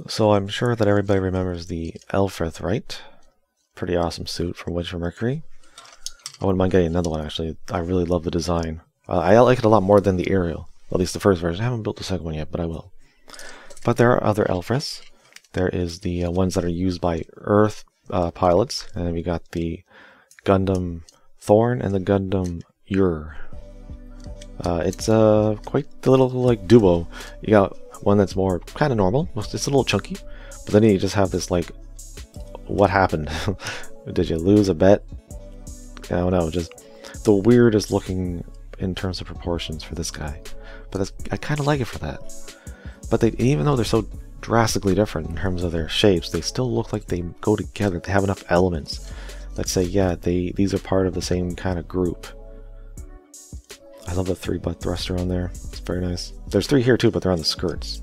So I'm sure that everybody remembers the Lfrith, right? Pretty awesome suit from Witch for Mercury. I wouldn't mind getting another one, actually. I really love the design. I like it a lot more than the Aerial. At least the first version. I haven't built the second one yet, but I will. But there are other Lfriths. There is the ones that are used by Earth pilots. And then we got the Gundam Thorn and the Gundam UR. It's quite the little like duo. You got one that's more kind of normal. It's a little chunky. But then you just have this like, what happened? Did you lose a bet? I don't know. Just the weirdest looking in terms of proportions for this guy. But I kind of like it for that. But even though they're so drastically different in terms of their shapes, they still look like they go together. They have enough elements. Let's say, yeah, these are part of the same kind of group. I love the 3-butt thruster on there. It's very nice. There's 3 here too, but they're on the skirts.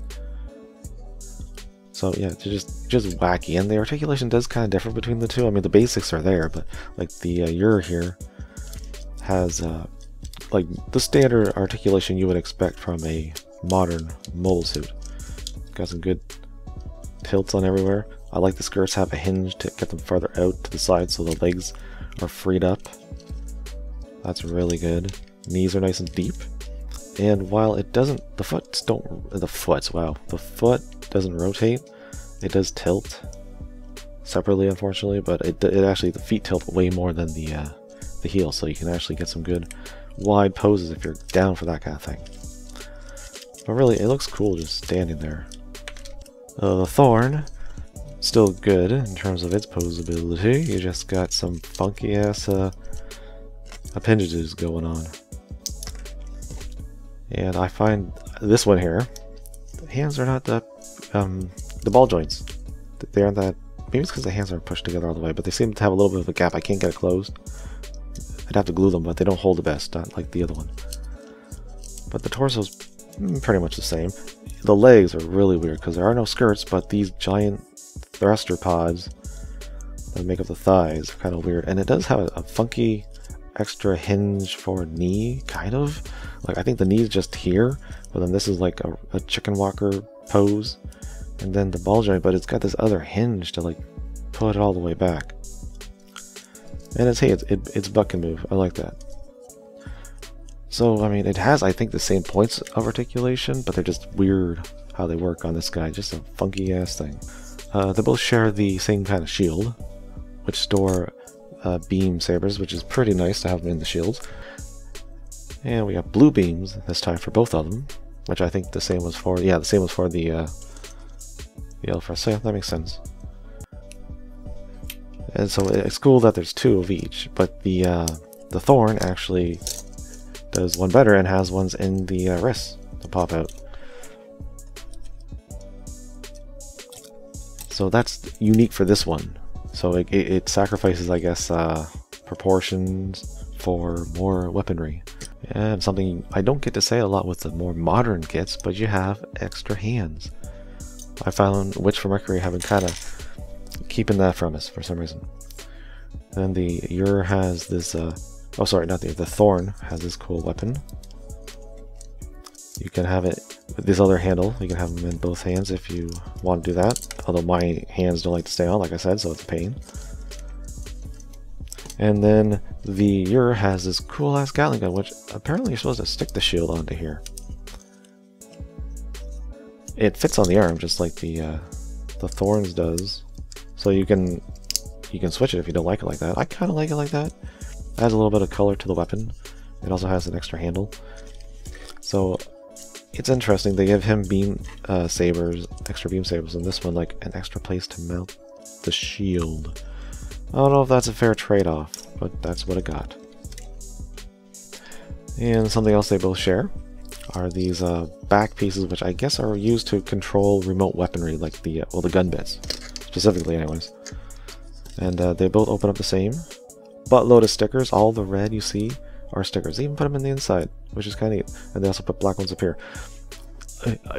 So yeah, they're just wacky, and the articulation does kind of differ between the two. I mean, the basics are there, but like the UR here has like the standard articulation you would expect from a modern mobile suit. Got some good tilts on everywhere. I like the skirts have a hinge to get them farther out to the side so the legs are freed up. That's really good. Knees are nice and deep. And while it doesn't, the foot doesn't rotate, it does tilt separately, unfortunately, but it actually, the feet tilt way more than the heel, so you can actually get some good wide poses if you're down for that kind of thing. But really, it looks cool just standing there. The Thorn, still good in terms of its posability. You just got some funky ass appendages going on. And I find this one here, the hands are not that, the ball joints, they aren't that, maybe it's because the hands aren't pushed together all the way, but they seem to have a little bit of a gap. I can't get it closed. I'd have to glue them, but they don't hold the best, not like the other one. But the torso's pretty much the same. The legs are really weird because there are no skirts, but these giant thruster pods that make up the thighs are kind of weird. And it does have a funky extra hinge for knee, kind of. Like, I think the knee's just here, but then this is like a chicken walker pose. And then the ball joint, but it's got this other hinge to like put it all the way back. And it's buck and move. I like that. So, I mean, it has, I think, the same points of articulation, but they're just weird how they work on this guy. Just a funky ass thing. They both share the same kind of shield, which store beam sabers, which is pretty nice to have them in the shields. And we got blue beams this time for both of them, which I think the same was for, yeah, the same was for the Lfrith. So yeah, that makes sense. And so it's cool that there's 2 of each, but the Thorn actually does one better and has ones in the wrists to pop out. So that's unique for this one. So it sacrifices, I guess, proportions for more weaponry. And something I don't get to say a lot with the more modern kits, but you have extra hands. I found Witch for Mercury having kind of keeping that from us for some reason. And the UR has this, oh sorry, not the Thorn has this cool weapon. You can have it with this other handle. You can have them in both hands if you want to do that. Although my hands don't like to stay on, like I said, so it's a pain. And then the UR has this cool ass Gatling gun, which apparently you're supposed to stick the shield onto here. It fits on the arm just like the Thorns does. So you can switch it if you don't like it like that. I kind of like it like that. It adds a little bit of color to the weapon. It also has an extra handle. So it's interesting. They give him beam sabers, extra beam sabers, and this one like an extra place to mount the shield. I don't know if that's a fair trade-off, but that's what it got. And something else they both share are these back pieces, which I guess are used to control remote weaponry, like the gun bits, specifically anyways. And they both open up the same buttload of stickers. All the red you see are stickers. They even put them in the inside, which is kind of neat. And they also put black ones up here.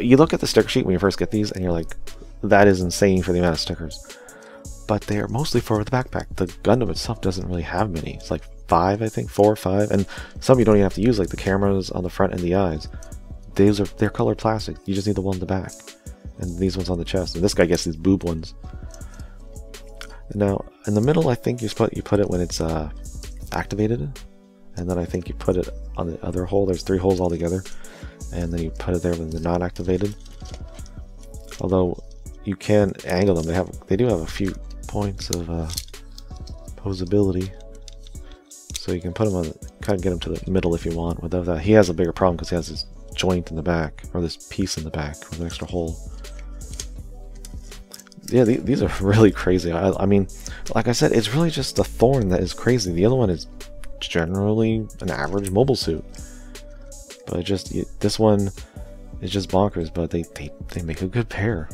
You look at the sticker sheet when you first get these, and you're like, that is insane for the amount of stickers. But they are mostly for the backpack. The Gundam itself doesn't really have many. It's like 5, I think, 4 or 5, and some you don't even have to use, like the cameras on the front and the eyes. They're colored plastic. You just need the one in the back. and these ones on the chest. And this guy gets these boob ones. Now, in the middle, I think you put it when it's activated, and then I think you put it on the other hole. There's 3 holes altogether, and then you put it there when they're not activated. Although you can angle them. They do have a few points of posability, so you can put them on, kind of get them to the middle if you want. Without that, he has a bigger problem because he has this joint in the back, or this piece in the back with an extra hole. Yeah, these are really crazy. I mean, like I said, it's really just the Thorn that is crazy. The other one is generally an average mobile suit, but this one is just bonkers. But they make a good pair.